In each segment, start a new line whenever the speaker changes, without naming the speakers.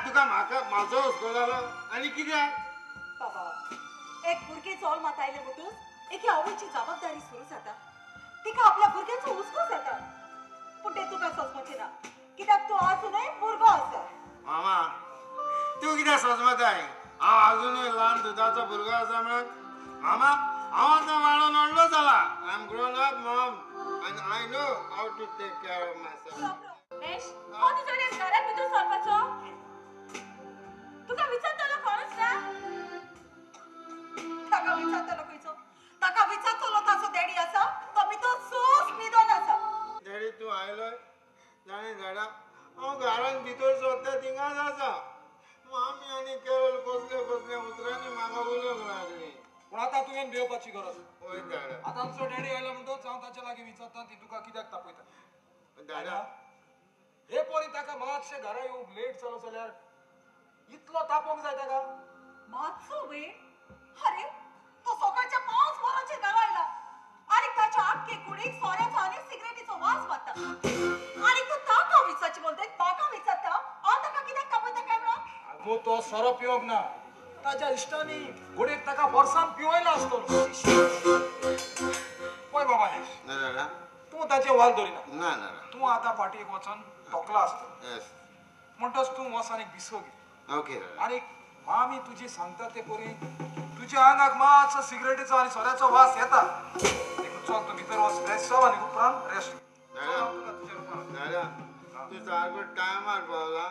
तुका म्हाका म्हाजो हुस्को जालो आनी कित्याक
बाबा एक भुरगे चोल मातायले म्हणून एके आवयची जबाबदारी सुरू जाता तिका आपल्या भुरग्याचो हुस्को जाता पूण ते तुका समजचे ना कित्याक तूं आजुनूय भुरगो आसा
मामा तूं कित्याक सजमताय हांव आजुनूय ल्हान दुदाचो भुरगो आसा म्हणून मामा हांव आतां वाडोवन व्हडलो जाला I am grown up mom and I know how to take care of myself
Ramesh हो तुझ्या घरात भितर सरपाचो तुका विचारतलो कोणूच ना ताका विचारतलो खंयचो ताका विचारतलो ताचो डॅडी आसा तो भितर सोस न्हिदोन आसा
डॅडी तूं आयलोय जाणें झाडा हांव घरान भितर सोदता थिंगाच आसा मामी आनी केवळ कसले कसले उतरांनी म्हाका उलोवंक लागली
पूण आतां तुवें भिवपाची गरज
वय झाडा
आतां आमचो डॅडी आयलो म्हणटच हांव ताचे लागीं विचारता ती तुका कित्याक तापयता
झाडा
हे परी ताका मातशें घरा येवंक लेट जालो जाल्यार इतलो तापोवंक जाय ताका
मातसो वेळ अरे तो सकाळच्या 5 वरांचेर घरा आयला आणि ताच्या आख्खे कुडीक सोऱ्याचो आनी सिगरेटीचो वास मारता आणि तू ताका विचारची बोलते ताका विचारता हांव ताका कित्याक तापयता काय म्हणून
आगो तो सोरो पिवंक ना ताच्या इश्टांनी घोडेक ताका वर्सान पिवयला आसतलो पळय बाबा
ना झाडा
तूं ताचे वाल धरिना
ना ना
तूं आतां फाटीक वचून तोकला आसता
येस
म्हणटच तूं वच आनी बिसो घे
ओके
आनी मामी तुजी सांगता ते परी तुज्या आंगाक मातसो सिगरेटीचो आनी सोऱ्याचो वास येता देखून चल तूं भितर वच फ्रेश जाव आनी उपरांत रेस्ट
झाडा तूं सारको टायमार पावला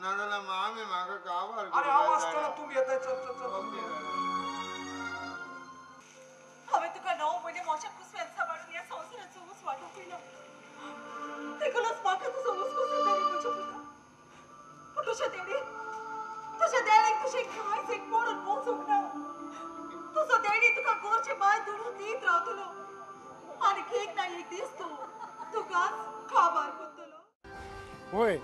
नाजाल्यार मामी म्हाका काबार
अरे हांव आसतना तूं येताय चल चल चल
हांवें तुका 9 म्हयने मोच्या कुसव्यान सांबाळून ह्या संवसाराचो ऊस वाटूंक ना देखूनच म्हाका तुजो हुस्को जाता रे म्हज्या पुता पूण तुज्या डॅडीक तुजें कांयच एक पडून पोचूंक ना तुजो डॅडी तुका घरचे भायर धरून दीत रावतलो आनी एक ना एक दीस तुकाच काबार करतलो
होय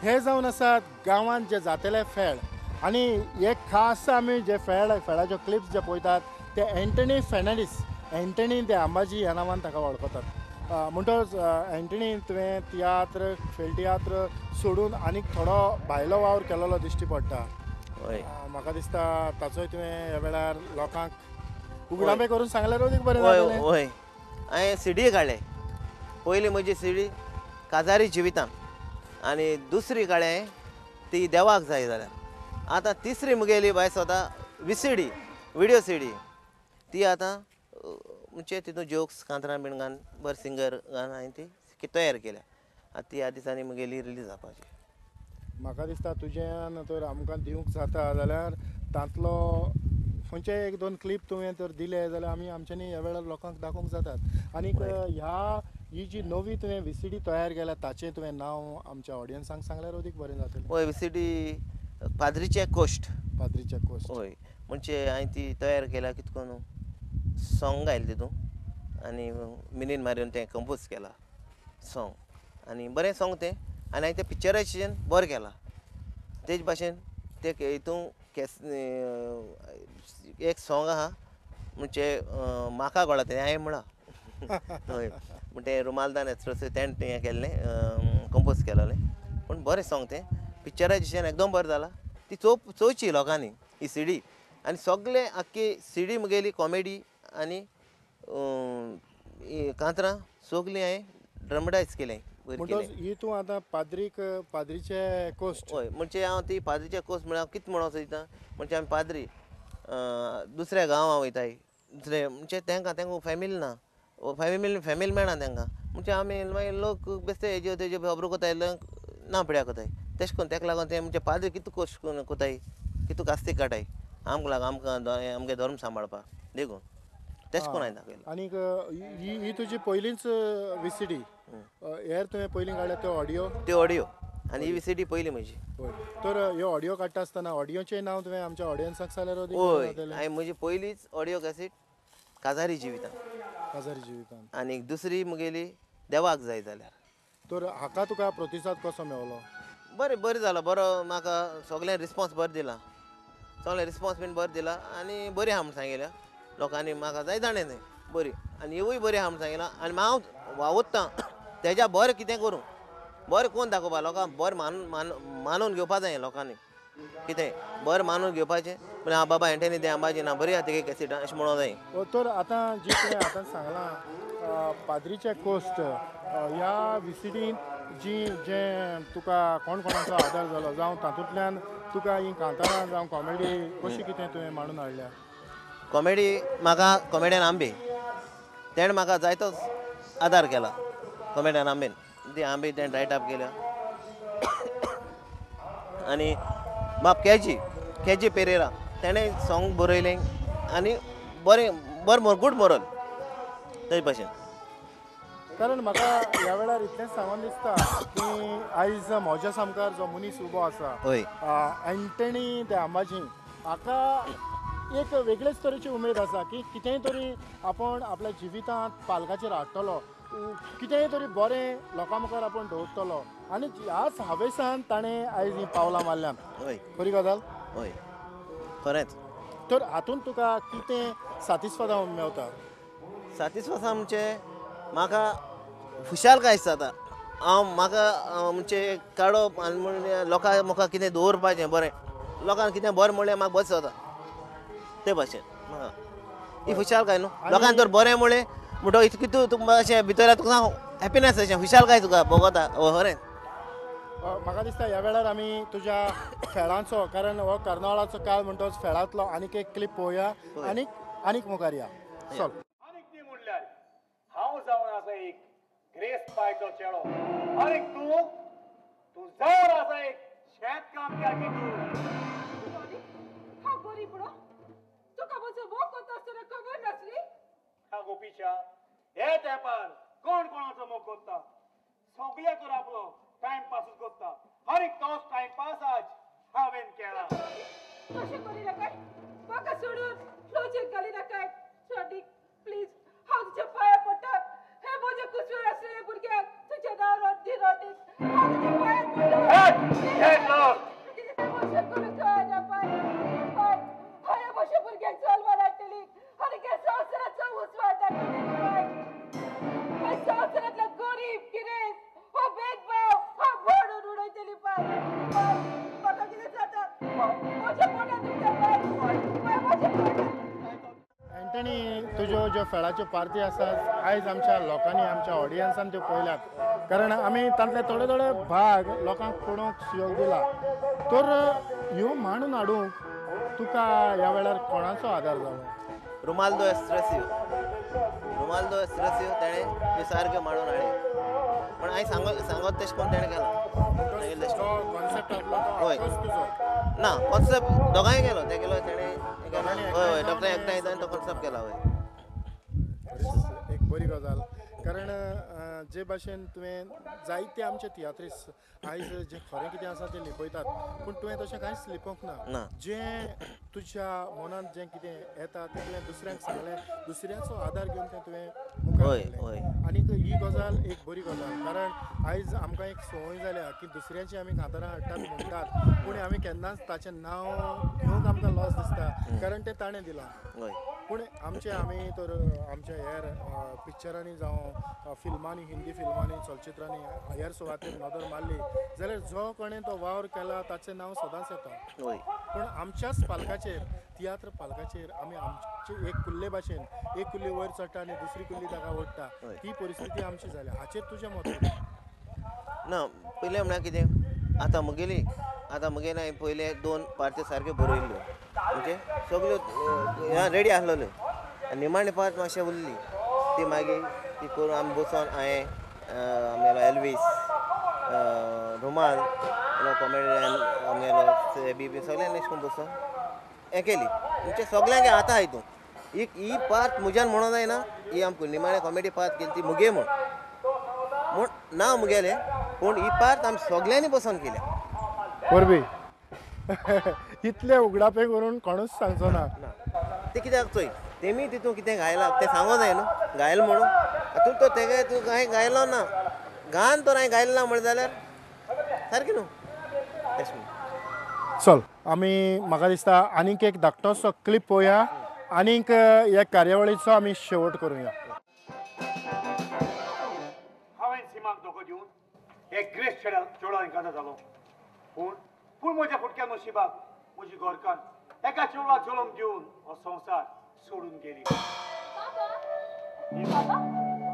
हे जावन आसात गांवांत जे जातेले फेड आनी एक खास आमी जे फेडाच्यो क्लिप्स जे पळयतात ते एंटनी फेर्नांडीस एंटनी दे आंबाजी ह्या नांवान ताका वळखतात म्हणटच एंटनी तुवें तियात्र फेल तियात्र सोडून आनीक थोडो भायलो वावर केलेलो दिश्टी पडटा म्हाका दिसता ताचोय तुवें ह्या वेळार लोकांक उगडामे करून सांगल्यार अदीक बरें जातलें
हय हांवें सीडी काडले पयली म्हजी सीडी काजारी जिवितां आनी दुसरी काडे ती देवाक जाय जाल्यार आतां तिसरी मुगेली भायर स्वता विसीडी विडियो सीडी ती आतां म्हणजे तितून जोक्स कांतरां बीन घालून बरें सिंगर घालून हांवें ती तयार केल्या आतां ती ह्या दिसांनी मुगेली रिलीज जावपाची
म्हाका दिसता तुज्यान तर आमकां दिवंक जाता जाल्यार तांतलो खंयचे 1-2 क्लिप तुवें तर दिले जाल्यार आमी आमच्यांनी ह्या वेळार लोकांक दाखोवंक जातात आनीक ही जी नवी तुवें विसीडी तयार केल्या ताचें तुवें नांव आमच्या ऑडियन्सांक सांगल्यार अदीक बरें जातलें
हय विसीडी पाद्रीचे कोश्ट हय म्हणजे हांवें ती तयार केल्या कितें करून सॉंग घायलें तितून आनी मिनीन मारून तें कंपोज केलां सॉंग आनी बरें सॉंग तें आनी हांवें तें पिक्चरायजेशन बरें केलां तेज भाशेन ते हितून एक सॉंग आहा म्हणजे म्हाका कळ्ळां तें हांवें म्हणा हय पूण तें रुमालदान एक्सप्रेस तेणें हें केल्लें कंपोज केलेलें पूण बरें सॉंग तें पिक्चरायजेशन एकदम बरें जालां ती चोवची लोकांनी ही सीडी आनी सगळे आख्खी सीडी मुगेली कॉमेडी आनी कांतरां सगलीं हांवें ड्रमडायज केलें
ही तूं आतां पाद्रीचे कोस्ट
हय म्हणजे हांव ती पाद्रीचे कोस्ट म्हळ्यार कितें म्हणून सोदता म्हणजे आमी पाद्री दुसऱ्या गांवां वयताय दुसरे म्हणजे तांकां फॅमिली ना फॅमिली मेळना तांकां म्हणजे आमी मागीर लोक बेश्टे हेज्यो तेज्यो खबरो कोताय ना पिड्या कोताय तेश कोन्न ताका लागून ते म्हणजे पाद्री कितू कोश्ट कोताय कितू कास्तीक काटाय आमकां आमगे धर्म सांबाळपाक देखून तेश कोन्न हांवें दाखयलां
आनीक ही तुजी पयलींच विसीडी हेर तुवें पयलीं काडल्या त्यो ऑडियो
आनी ही विसीडी पयली म्हजी
तर ह्यो ऑडियो काडटा आसतना ऑडियोचें नांव तुवें आमच्या ऑडियन्साक सांगल्यार
हय हांवें म्हजी पयलीच ऑडियो कॅसेट काजारी जिवितां आनी दुसरी मुगेली देवाक जाय जाल्यार
तर हाका तुका प्रतिसाद कसो मेळलो
बरें जालो बरो म्हाका सगळ्यांनी रिस्पॉन्स बरो दिला सगळें रिस्पॉन्स बीन बरो दिला आनी बरी आहा म्हूण सांगिल्ल्या लोकांनी म्हाका जाय जाणें न्हय बरी आनी हिवूय बरी आहा म्हूण सांगिलां आनी हांव वावुरतां तेज्या बरें कितें करूं बरें कोण दाखोवपा लोकांक बरें मानून घेवपा जाय लोकांनी कितें बरें मानून घेवपाचें पूण हांव बाबा एंटनी तें आंबाजी ना बरी आहा तेगे कॅसेटां अशें म्हणूं जाय.
तर आतां जी तुवें आतां सांगलां पाद्रीचे कोस्ट ह्या विसिडीन जें तुका कोण कोणाचो आदार जालो जावं तातूंतल्यान तुका ही कांतारां जावं कॉमेडी कशी कितें तुवें मांडून हाडल्या.
कॉमेडी म्हाका कॉमेडियन आंबे तेणें म्हाका जायतो आदार केला. कॉमेडियन आंबेन ती आंबे तेणें रायट अप केल्या आनी बाप केजी पेरेरा तेणें सॉंग बरयलें आनी बरें गूड मोरल ते भाशेन.
कारण म्हाका ह्या वेळार इतलेंच सांगून दिसता की आयज म्हज्या सामकार जो मनीस उबो आसा
होय
एंटनी ते आंबाजी हाका एक वेगळेच तरेची उमेद आसा की कितेंय तरी आपूण आपल्या जिवितांत पालकाचेर हाडटलो कितेंय तरी बरें लोकां मुखार आपूण दवरतलो आनी ह्याच हावेसान ताणें आयज ही पावलां मारल्यात.
होय
खरी गजाल.
होय खरेंच.
तर हातूंत तुका कितें सातिस्फाक्शन मेवता.
सातिस्फाक्शन म्हणजे म्हाका खुशालकाय जाता. म्हाका म्हणजे काडप आनी म्हणजे लोकां मुखार कितें दवरपाचें बरें लोकांक कितें बरें म्हणलें म्हाका बरें जाता ते भाशेन म्हाका ही खुशालकाय न्हू. लोकांक तर बरें म्हणलें म्हणटो कितू तुका अशें भितर तुका हॅपिनेस अशें खुशालकाय तुका भोगता खरें.
म्हाका दिसता ह्या वेळार आमी तुज्या फेळांचो कारण हो कार्नावाळाचो काळ म्हणटोच फेळांतलो आनीक एक क्लिप पळोवया आनीक मुखार या. चल.
आनीक ती म्हणल्यार हांव जावन आसा एक ग्रेस पायचो चेडो आनीक तूं जावन आसा एक शेतकामत्याची
सॉरी हांव गरीब म्हणून तुका म्हजो मोग करता आसतना खबर नासली.
ह्या गोपीच्या हे तेंपार कोण कोणाचो मोग करता सगळे तर आपलो टायमपासूच करता आनीक तोच टायमपास आज हांवें केला.
तशें करी नाकाय म्हाका सोडून लॉजीक घाली नाकाय. सॉरी प्लीज हांव तुज्या पांयां पडटा. हे म्हजे कुसवेर आसलेले भुरग्याक तुजें नांव रोटी हांव तुज्या पांयां पडटा. मोशन करून कळना पाय हांवें म्हज्या भुरग्यांक जल्माक हाडटली आनी ह्या संवसाराचो उसवाड दाखयतली पाय. ह्या संवसारांतलो गरीब गिरेस्त हो भेदभाव हांव मोडून उडयतली पाय. म्हाका कितें जाता म्हज्या पोटांत दुखता पाय म्हज्या पोटांत.
एंटनी तुज्यो ज्यो फेळाच्यो पार्टी आसात आयज आमच्या लोकांनी आमच्या ऑडियन्सान त्यो पळयल्यात कारण आमी तांतले थोडे भाग लोकांक पळोवंक योग दिला. तर ह्यो मांडून हाडूंक तुका ह्या वेळार कोणाचो आदार जालो.
रुमाल्दो एस्ट्रेसियो तेणें ते सारकें मांडून हाडले पण हांवें सांगत तशें करून तेणें केला. होय ना कॉन्सेप्ट दोगांय केलो ते केलो तेणें हय डॉक्टर एकठांय येता तो कॉन्सेप्ट केला. हय
एक बरी गजाल कारण जे भाशेन तुवें जायते आमचे तियात्रीस आयज जे खरें कितें आसा तें लिपयतात पूण तुवें तशें कांयच लिपोवंक ना. जें तुज्या मनांत जें कितें येता तें तुवें दुसऱ्यांक सांगलें दुसऱ्याचो आदार घेवन तें तुवें मुखार हाडलें. आनीक ही गजाल एक बरी गजाल कारण आयज आमकां एक संवय जाल्या की दुसऱ्याची आमी कांतारां हाडटात म्हणटात पूण आमी केन्नाच ताचें नांव घेवंक आमकां लॉस दिसता कारण तें ताणें दिलां. पूण आमी तर आमच्या हेर पिक्चरांनी जावं फिल्मांनी हिंदी फिल्मांनी चलचित्रांनी हेर सुवातेर नदर मारली जाल्यार जो कोणें तो वावर केला ताचें नांव सदांच येता. पूण आमच्याच पालकाचेर तियात्र पालकाचेर आमी आमचे एक कुल्ले भाशेन एक कुल्ली वयर चडटा आनी दुसरी कुल्ली ताका ओडटा ती परिस्थिती आमची जाल्या. हाचेर तुजें मत
ना. पयलें म्हळ्यार कितें आतां मुगेलें हांवें पयले 2 पार्ट्यो सारक्यो बरयल्ल्यो म्हणजे सगल्यो रेडी आसलेल्यो निमाणे पार्ट मातशें उरली ती मागीर ती करून आमी बसोन हांवें आमगेलो एल्वीस रुमाल कॉमेडियन आमगेलो बी सगळ्यांनी अशें करून बसोन हें केली म्हणजे सगळ्यांक आतां हातूं ही पार्ट म्हज्यान म्हणूं जायना ही आमकां निमाणे कॉमेडी पार्ट केली ती मुगे म्हूण ना मुगेलें पूण ही पार्ट आमी सगळ्यांनी बसोन केल्या.
परबी इतले उगडापे करून कोणूच सांगचो ना.
ते कित्याक चोय तेमी तितून कितें घायलां तें सांगो जाय न्हू घायल म्हणून हातूंत तो तेगे तूं हांवें गायलो ना गान तर हांवें गायलो ना म्हणलें जाल्यार सारकें न्हू तशें.
चल आमी म्हाका दिसता आनीक एक धाकटोसो क्लिप पळोवया आनीक ह्या कार्यावळीचो आमी शेवट करुया.
हांवें सिमाक धोको दिवन एक ग्रेस चेडो हांवें कांदा जालो पूण पूण म्हज्या फुटक्या नशिबाक म्हजी घरकान एका चेवळाक जल्म दिवन हो संवसार सोडून गेली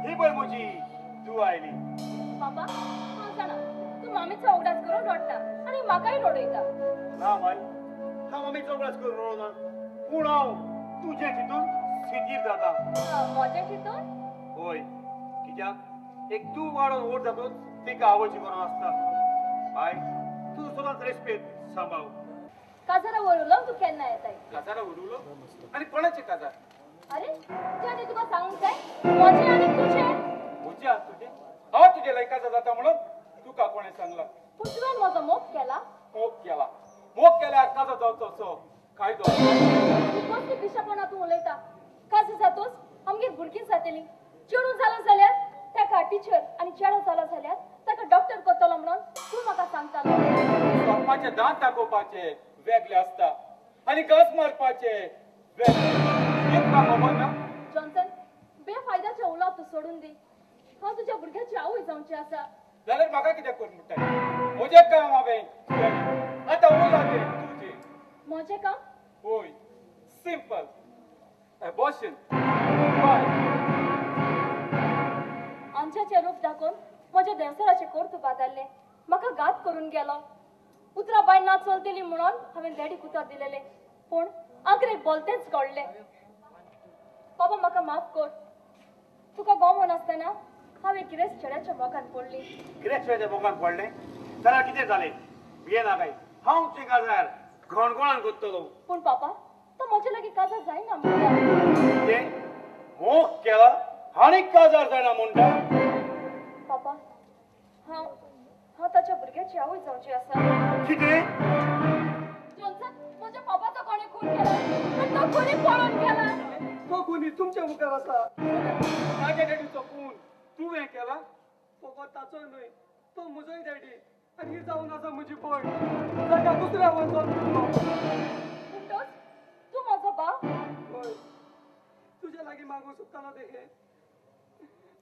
ही पळय म्हजी तू आयली
बाबा हांव जाणा तूं मामीचो उगडास करून रडटा आनी म्हाकाय रडयता
ना माय हांव आमी चौगडास करून रडना पूण हांव तुजे चिंतून सिटीर जाता
म्हज्या चिंतून
होय कित्याक एक तूं वाडोवन व्हड जातूच तिका आवडची करून आसता बाय तूं सदांच रेस्पेद सांबाळ
काजारा वरुलो तूं केन्ना येताय
काजारा उडवलो आनी कोणाचे काजार
अरे ज्याने तुका सांगूंक जाय म्हजे आनी तुजे
म्हजे आस तुजे हांव तुजे लायकाचा जाता म्हणून तुका कोणें सांगला
पूण तुवें म्हजो मोग केला
मोग केल्यार काजो जावचो असो कायदो
ही कसली पिशापणां तूं उलयता काजी जातोच आमगेर भुरगीं जातलीं चेडूं जालो जाल्यार ताका टिचर आनी चेडो जालो जाल्यार ताका डॉक्टर करतलो म्हणून तूं म्हाका सांगतालो
स्वप्नाचे दांत दाखोवपाचे वेगळे आसता आनी घस मारपाचे वेगळे खबर ना
जॉन्सन बेफायदाचे उलोवप तूं सोडून दी हांव तुज्या भुरग्याची आवय जावची आसा
जाल्यार म्हाका कित्याक करून म्हणटाय म्हजें काम हांवें आतां उरला ते तुजें
म्हजें काम
होय सिंपल एबॉर्शन बाय
आमच्याचे रूप दाखोवन म्हज्या देवसराचे कोर्त बादारले म्हाका घात करून गेलो उतरा बाय ना चलतली म्हणून हांवें डॅडीक उतर दिलेले पूण आखरे बोलतेच घडले बाबा म्हाका माफ कर तुका गोमोन आसतना हांवें कितेंच चेड्याच्या मोगान पडली
कितें चेड्याच्या मोगान पडलें जाल्यार कितें जालें भिये नाकाय हांव तुजें काजार घोणघोणान करतलो
पूण पापा तो म्हजे लागीं काजार जायना म्हणटा
तें मोग केला आनी काजार जायना म्हणटा
पापा हांव हांव ताच्या भुरग्याची आवय जावची आसा
कितें
जॉन्सन म्हज्या पापाचो कोणी खून केला आनी तो कोणी पळून गेला
तो कोणी तुमच्या मुखार आसा म्हाज्या डॅडीचो खून तुवें केला फकत ताचो न्हय तो म्हजोय डॅडी आनी ही जावन आसा म्हजी भयण जाका दुसऱ्या वचोन
म्हणटोच तूं म्हजो बाप
हय तुज्या लागीं मागूं सुट्टालो देखे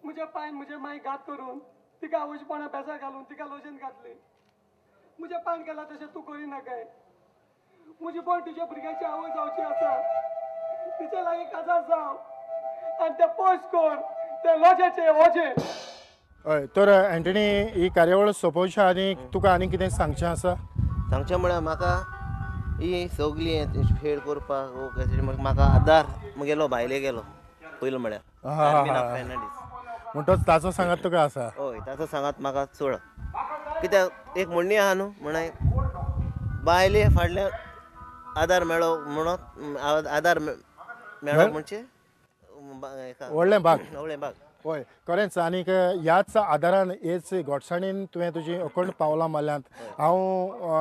म्हज्या पांय म्हजे माय घात करून तिका आवयपणा बेजार घालून तिका लोजन घातली म्हज्या पांय केला तशें तूं करिना काय म्हजी भयण तुज्या भुरग्याची आवय जावची आसा तिच्या लागीं काजार जाव आनी ते पोस्ट कोर ते लोजाचे ओजे
हय तर एंटनी ही कार्यावळ सोंपोवच्या आनी तुका आनी कितें सांगचें आसा
सांगचें म्हळ्यार म्हाका ही सगळी फेड करपाक म्हाका आदार मुगेलो भायले गेलो पयलो म्हळ्यार फेर्नांडीस
म्हणटच ताचो सांगात तुका आसा
हय ताचो सांगात म्हाका चड कित्याक एक म्हणणी आहा न्हू म्हणाय बायले फाटल्यान आदार मेळो म्हणून आदार मेळो म्हणजे
व्हडलें भाग
व्हडलें भाग
हय खरेंच आनीक ह्याच आदारान हेच घोटसाणीन तुवें तुजी अखंड पावलां मारल्यांत हांव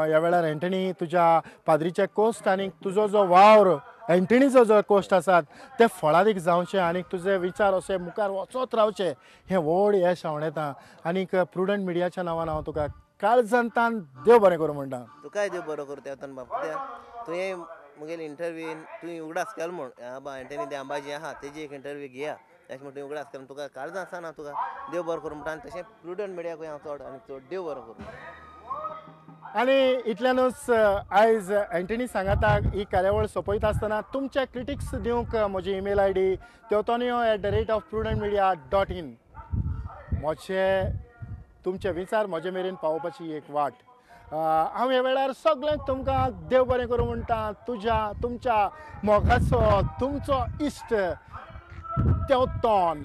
ह्या वेळार एंटनी तुज्या पाद्रीचे कोस्ट आनीक तुजो जो वावर एंटणीचो जो कोस्ट आसात ते फळादीक जावचे आनीक तुजे विचार अशे मुखार वचत रावचे हें व्हड यश हांव येता आनीक प्रुडंट मिडियाच्या नांवान हांव तुका काळजांतान देव बरें करूं म्हणटा
तुकाय देव बरो करूं तेवतान बाप तुवें मुगेले इंटरव्यून तुवें उगडास केलो म्हण बा एंटनी ते अंबाजी आहा तेजी एक इंटरव्यू घेया तशें म्हण तुवें उगडास केलो तुका काळजां आसा ना तुका देव बरो करूं म्हणटा आनी तशें प्रुडंट मिडियाकूय हांव चड आनी चड देव बरो करूं
आनी इतल्यानूच आयज एंटनी सांगाताक ही कार्यावळ सोंपयता आसतना तुमचे क्रिटिक्स दिवंक म्हजी ईमेल ID teotonio@prudentmedia.in म्हजे तुमचे विचार म्हजे मेरेन पावोवपाची एक वाट हांव ह्या वेळार सगळ्यांक तुमकां देव बरें करूं म्हणटा तुमच्या मोगाचो तुमचो इश्ट तेवतोन